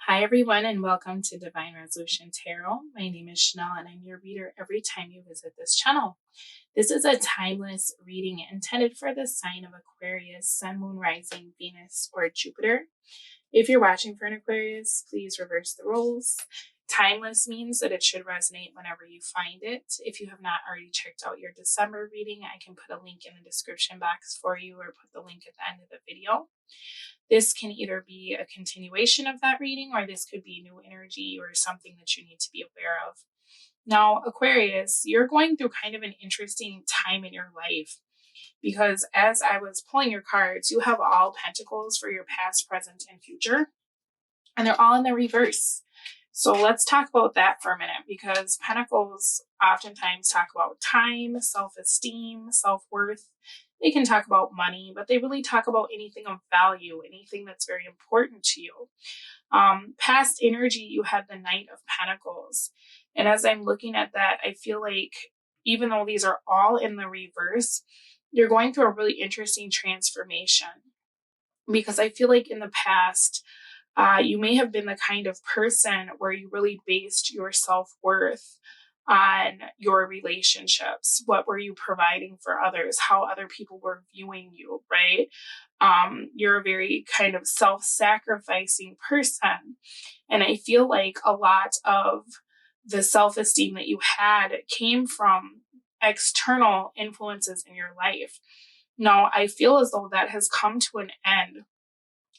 Hi, everyone, and welcome to Divine Resolution Tarot. My name is Chanel, and I'm your reader every time you visit this channel. This is a timeless reading intended for the sign of Aquarius, Sun, Moon, Rising, Venus, or Jupiter. If you're watching for an Aquarius, please reverse the roles. Timeless means that it should resonate whenever you find it. If you have not already checked out your December reading, I can put a link in the description box for you or put the link at the end of the video. This can either be a continuation of that reading, or this could be new energy or something that you need to be aware of. Now, Aquarius, you're going through kind of an interesting time in your life because as I was pulling your cards, you have all pentacles for your past, present, and future, and they're all in the reverse. So let's talk about that for a minute, because pentacles oftentimes talk about time, self-esteem, self-worth. They can talk about money, but they really talk about anything of value, anything that's very important to you. Past energy, you had the Knight of Pentacles. And as I'm looking at that, I feel like even though these are all in the reverse, you're going through a really interesting transformation. Because I feel like in the past, you may have been the kind of person where you really based your self-worth on your relationships. What were you providing for others? How other people were viewing you, right? You're a very kind of self-sacrificing person. And I feel like a lot of the self-esteem that you had came from external influences in your life. Now, I feel as though that has come to an end.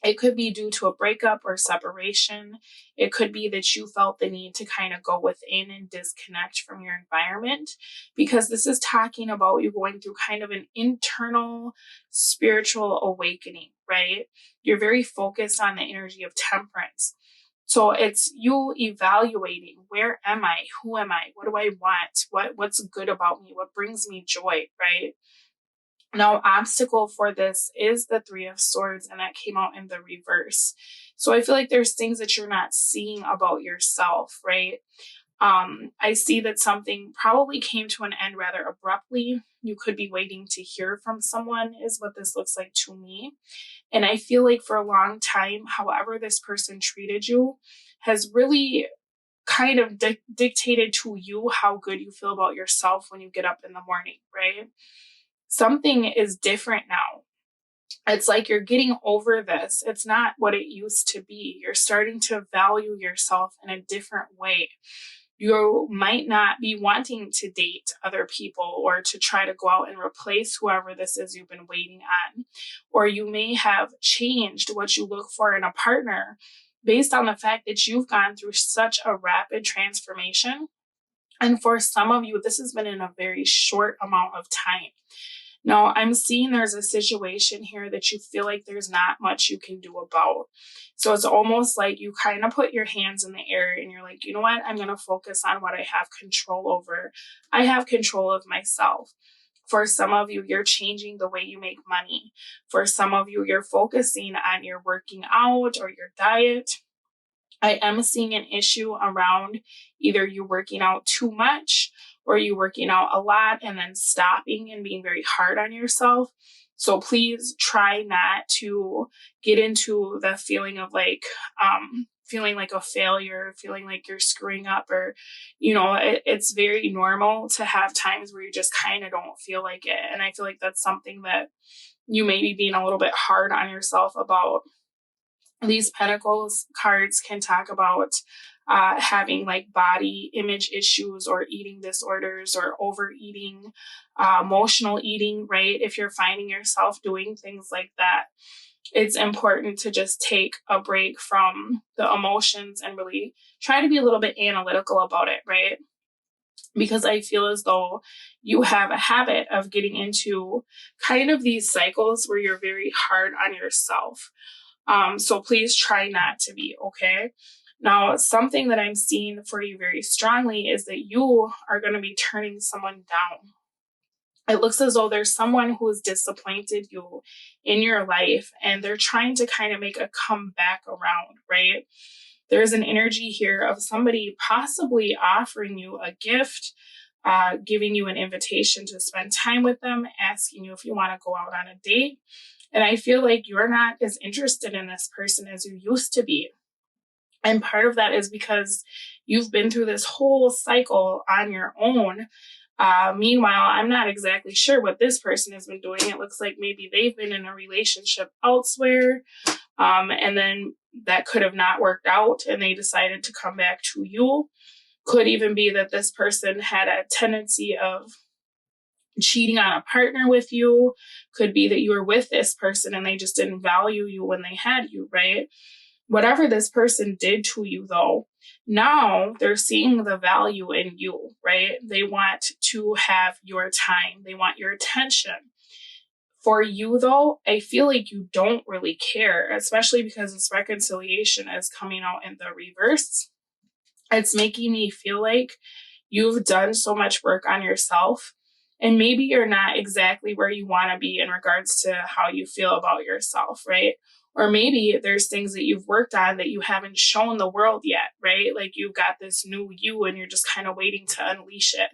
It could be due to a breakup or separation. It could be that you felt the need to kind of go within and disconnect from your environment, because this is talking about you going through kind of an internal spiritual awakening, right? You're very focused on the energy of temperance. So it's you evaluating, where am I? Who am I? What do I want? What's good about me? What brings me joy, right? Now, obstacle for this is the Three of Swords, and that came out in the reverse. So I feel like there's things that you're not seeing about yourself, right? I see that something probably came to an end rather abruptly. You could be waiting to hear from someone, is what this looks like to me. And I feel like for a long time, however this person treated you has really kind of dictated to you how good you feel about yourself when you get up in the morning, right? Something is different now. It's like you're getting over this. It's not what it used to be. You're starting to value yourself in a different way. You might not be wanting to date other people or to try to go out and replace whoever this is you've been waiting on. Or you may have changed what you look for in a partner based on the fact that you've gone through such a rapid transformation. And for some of you, this has been in a very short amount of time. Now, I'm seeing there's a situation here that you feel like there's not much you can do about. So it's almost like you kind of put your hands in the air and you're like, you know what? I'm going to focus on what I have control over. I have control of myself. For some of you, you're changing the way you make money. For some of you, you're focusing on your working out or your diet. I am seeing an issue around either you working out too much or you working out a lot and then stopping and being very hard on yourself. So please try not to get into the feeling of feeling like a failure, feeling like you're screwing up, or, it's very normal to have times where you just kind of don't feel like it. And I feel like that's something that you may be being a little bit hard on yourself about. These Pentacles cards can talk about having like body image issues or eating disorders or overeating, emotional eating, right? If you're finding yourself doing things like that, it's important to just take a break from the emotions and really try to be a little bit analytical about it, right? Because I feel as though you have a habit of getting into kind of these cycles where you're very hard on yourself. So please try not to be, okay? Now, something that I'm seeing for you very strongly is that you are going to be turning someone down. It looks as though there's someone who's disappointed you in your life and they're trying to kind of make a comeback around, right? There's an energy here of somebody possibly offering you a gift, giving you an invitation to spend time with them, asking you if you want to go out on a date. And I feel like you're not as interested in this person as you used to be. And part of that is because you've been through this whole cycle on your own. Meanwhile, I'm not exactly sure what this person has been doing. It looks like maybe they've been in a relationship elsewhere, and then that could have not worked out and they decided to come back to you. Could even be that this person had a tendency of cheating on a partner with you. Could be that you were with this person and they just didn't value you when they had you, right? Whatever this person did to you, though, now they're seeing the value in you, right? They want to have your time. They want your attention. For you, though, I feel like you don't really care, especially because this reconciliation is coming out in the reverse. It's making me feel like you've done so much work on yourself, and maybe you're not exactly where you want to be in regards to how you feel about yourself, right? Or maybe there's things that you've worked on that you haven't shown the world yet, right? Like you've got this new you and you're just kind of waiting to unleash it.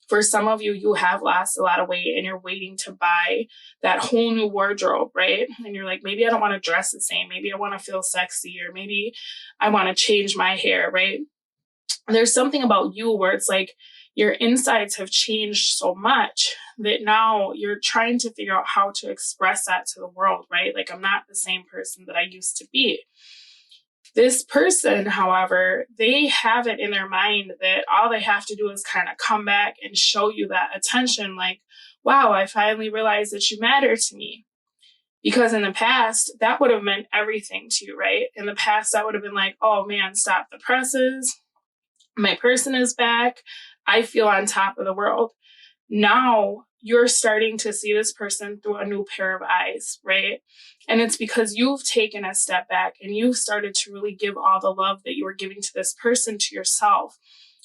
For some of you, you have lost a lot of weight and you're waiting to buy that whole new wardrobe, right? And you're like, maybe I don't want to dress the same. Maybe I want to feel sexy, or maybe I want to change my hair, right? There's something about you where it's like your insides have changed so much that now you're trying to figure out how to express that to the world, right? Like, I'm not the same person that I used to be. This person, however, they have it in their mind that all they have to do is kind of come back and show you that attention. Like, wow, I finally realized that you matter to me. Because in the past, that would have meant everything to you, right? In the past, that would have been like, oh man, stop the presses. My person is back. I feel on top of the world. Now you're starting to see this person through a new pair of eyes, right? And it's because you've taken a step back and you've started to really give all the love that you were giving to this person to yourself.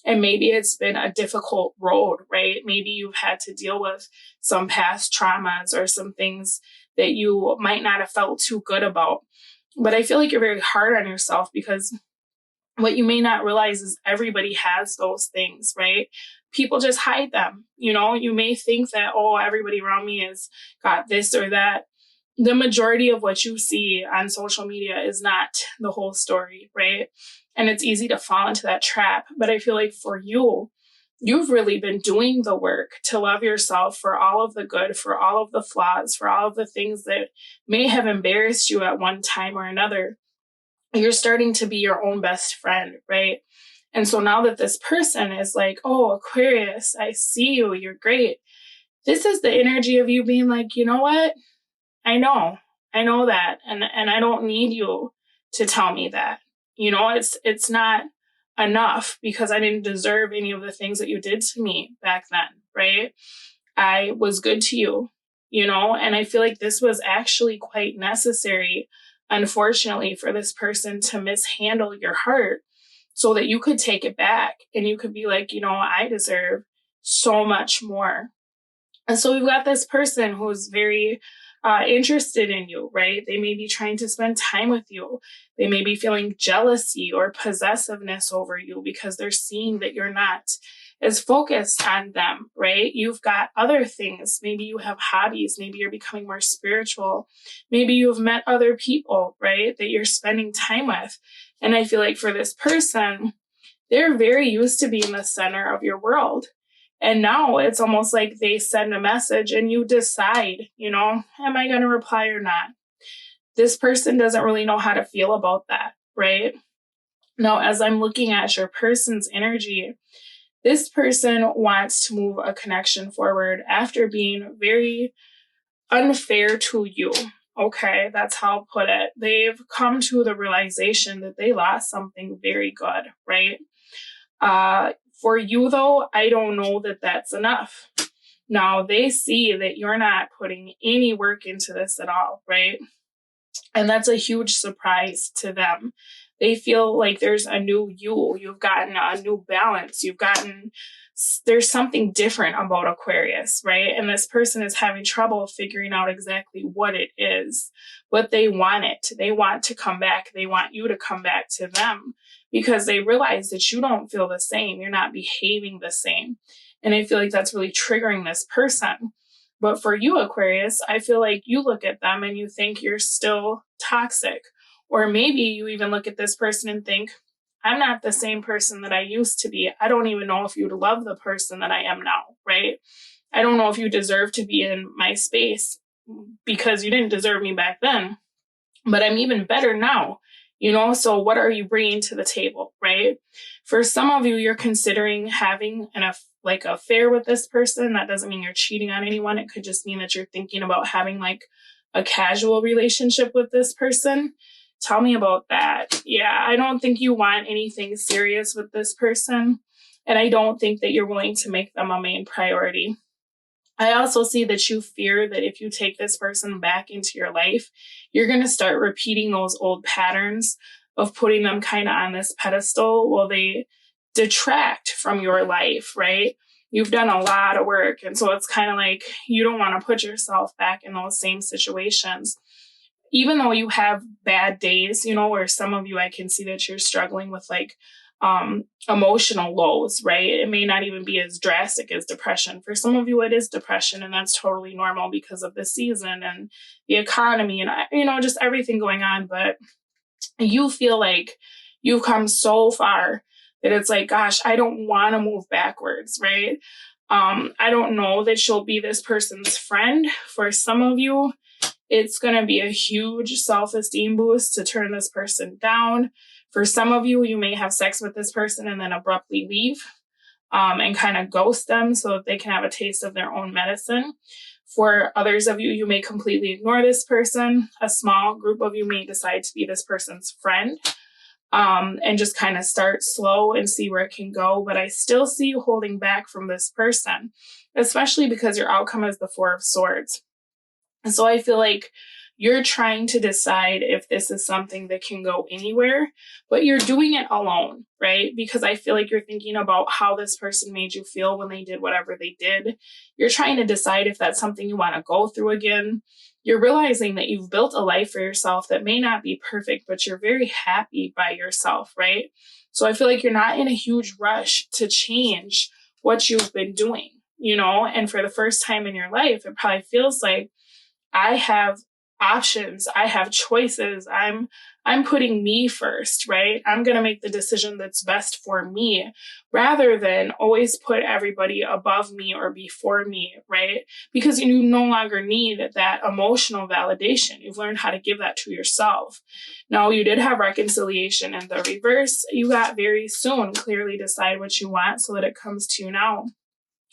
And maybe it's been a difficult road, right? Maybe you've had to deal with some past traumas or some things that you might not have felt too good about. But I feel like you're very hard on yourself, because what you may not realize is everybody has those things, right? People just hide them. You know, you may think that, oh, everybody around me has got this or that. The majority of what you see on social media is not the whole story, right? And it's easy to fall into that trap. But I feel like for you, you've really been doing the work to love yourself for all of the good, for all of the flaws, for all of the things that may have embarrassed you at one time or another. You're starting to be your own best friend, right? And so now that this person is like, oh, Aquarius, I see you, you're great. This is the energy of you being like, you know what? I know that. And I don't need you to tell me that. You know, it's not enough, because I didn't deserve any of the things that you did to me back then, right? I was good to you, you know, and I feel like this was actually quite necessary, unfortunately, for this person to mishandle your heart so that you could take it back and you could be like, you know, I deserve so much more. And so we've got this person who's very interested in you, right? They may be trying to spend time with you. They may be feeling jealousy or possessiveness over you because they're seeing that you're not as focused on them, right? You've got other things. Maybe you have hobbies. Maybe you're becoming more spiritual. Maybe you've met other people, right, that you're spending time with. And I feel like for this person, they're very used to being the center of your world. And now it's almost like they send a message and you decide, you know, am I going to reply or not? This person doesn't really know how to feel about that, right? Now, as I'm looking at your person's energy, this person wants to move a connection forward after being very unfair to you. Okay, that's how I'll put it. They've come to the realization that they lost something very good, right? For you, though, I don't know that that's enough. Now, they see that you're not putting any work into this at all, right? And that's a huge surprise to them. They feel like there's a new you. You've gotten a new balance. There's something different about Aquarius, right? And this person is having trouble figuring out exactly what it is, but they want it. They want to come back. They want you to come back to them because they realize that you don't feel the same. You're not behaving the same. And I feel like that's really triggering this person. But for you, Aquarius, I feel like you look at them and you think you're still toxic, Or maybe you even look at this person and think, I'm not the same person that I used to be. I don't even know if you'd love the person that I am now, right? I don't know if you deserve to be in my space because you didn't deserve me back then, but I'm even better now, So what are you bringing to the table, right? For some of you, you're considering having an affair with this person. That doesn't mean you're cheating on anyone. It could just mean that you're thinking about having like a casual relationship with this person. Tell me about that. Yeah, I don't think you want anything serious with this person. And I don't think that you're willing to make them a main priority. I also see that you fear that if you take this person back into your life, you're going to start repeating those old patterns of putting them kind of on this pedestal while they detract from your life, right? You've done a lot of work. And so it's kind of like you don't want to put yourself back in those same situations. Even though you have bad days, where some of you, I can see that you're struggling with like emotional lows, right? It may not even be as drastic as depression. For some of you, it is depression, and that's totally normal because of the season and the economy and, just everything going on. But you feel like you've come so far that it's like, gosh, I don't want to move backwards, right? I don't know that you'll be this person's friend. For some of you, it's going to be a huge self-esteem boost to turn this person down. For some of you, you may have sex with this person and then abruptly leave and kind of ghost them so that they can have a taste of their own medicine. For others of you, you may completely ignore this person. A small group of you may decide to be this person's friend and just kind of start slow and see where it can go. But I still see you holding back from this person, especially because your outcome is the Four of Swords. And so I feel like you're trying to decide if this is something that can go anywhere, but you're doing it alone, right? Because I feel like you're thinking about how this person made you feel when they did whatever they did. You're trying to decide if that's something you want to go through again. You're realizing that you've built a life for yourself that may not be perfect, but you're very happy by yourself, right? So I feel like you're not in a huge rush to change what you've been doing, and for the first time in your life, it probably feels like I have options. I have choices. I'm putting me first, right? I'm going to make the decision that's best for me rather than always put everybody above me or before me, right? Because you no longer need that emotional validation. You've learned how to give that to yourself. Now, you did have reconciliation in the reverse. You got very soon. Clearly decide what you want so that it comes to you now.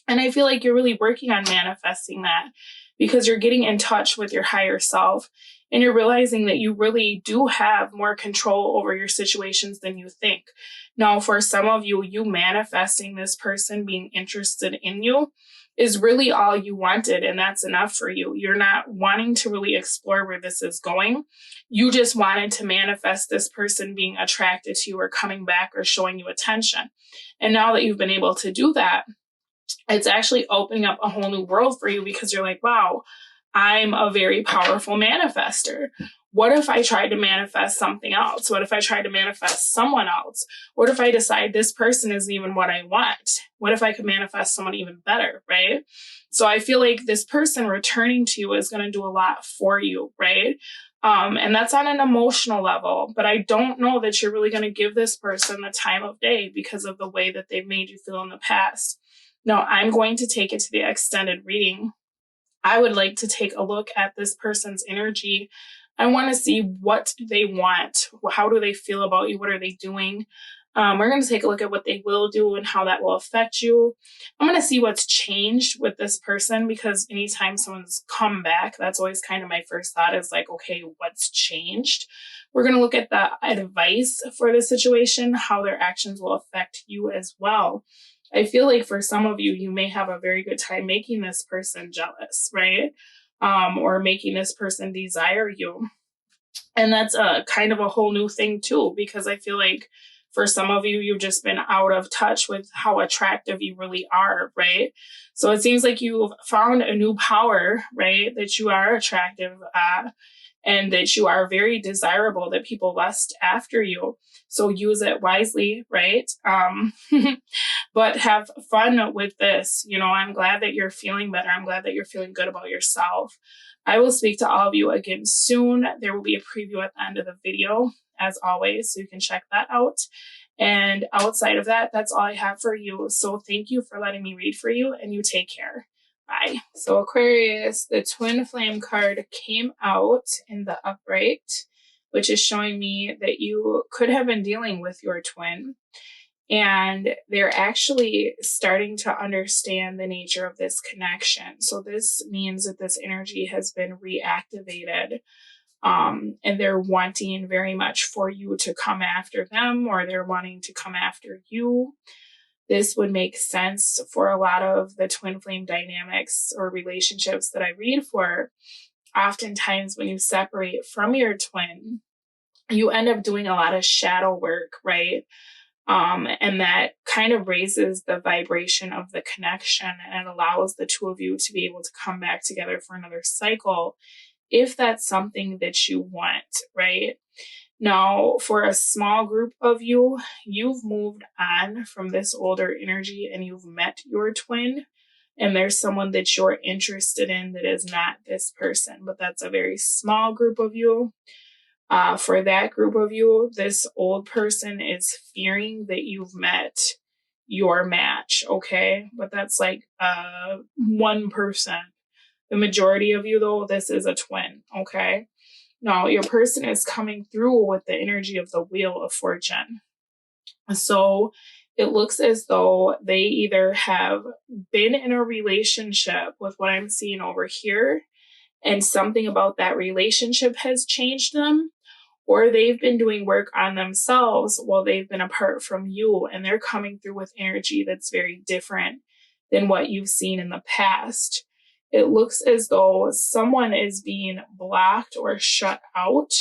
And I feel like you're really working on manifesting that because you're getting in touch with your higher self and you're realizing that you really do have more control over your situations than you think. Now, for some of you, you manifesting this person being interested in you is really all you wanted, and that's enough for you. You're not wanting to really explore where this is going. You just wanted to manifest this person being attracted to you or coming back or showing you attention. And now that you've been able to do that, it's actually opening up a whole new world for you because you're like, wow, I'm a very powerful manifester. What if I tried to manifest something else? What if I tried to manifest someone else? What if I decide this person isn't even what I want? What if I could manifest someone even better, right? So I feel like this person returning to you is going to do a lot for you, right? And that's on an emotional level, but I don't know that you're really going to give this person the time of day because of the way that they've made you feel in the past. Now, I'm going to take it to the extended reading. I would like to take a look at this person's energy. I want to see what they want. How do they feel about you? What are they doing? We're going to take a look at what they will do and how that will affect you. I'm going to see what's changed with this person because anytime someone's come back, that's always kind of my first thought is like, okay, what's changed? We're going to look at the advice for the situation, how their actions will affect you as well. I feel like for some of you, you may have a very good time making this person jealous, right? Or making this person desire you. And that's a kind of a whole new thing too, because I feel like for some of you, you've just been out of touch with how attractive you really are, right? So it seems like you've found a new power, right? That you are attractive at. and that you are very desirable, that people lust after you. So use it wisely, right? But have fun with this. You know, I'm glad that you're feeling better. I'm glad that you're feeling good about yourself. I will speak to all of you again soon. There will be a preview at the end of the video, as always, so you can check that out. And outside of that, that's all I have for you. So thank you for letting me read for you, and you take care. Bye. So Aquarius, the twin flame card came out in the upright, which is showing me that you could have been dealing with your twin, and they're actually starting to understand the nature of this connection. So this means that this energy has been reactivated, and they're wanting very much for you to come after them, or they're wanting to come after you. This would make sense for a lot of the twin flame dynamics or relationships that I read for. Oftentimes when you separate from your twin, you end up doing a lot of shadow work, right? And that kind of raises the vibration of the connection, and it allows the two of you to be able to come back together for another cycle, if that's something that you want, right? Now, for a small group of you, you've moved on from this older energy and you've met your twin, and there's someone that you're interested in that is not this person, but that's a very small group of you. For that group of you, this old person is fearing that you've met your match, okay? But that's like 1%. The majority of you, though, this is a twin, okay? Now, your person is coming through with the energy of the Wheel of Fortune. So it looks as though they either have been in a relationship with what I'm seeing over here, and something about that relationship has changed them, or they've been doing work on themselves while they've been apart from you, and they're coming through with energy that's very different than what you've seen in the past. It looks as though someone is being blocked or shut out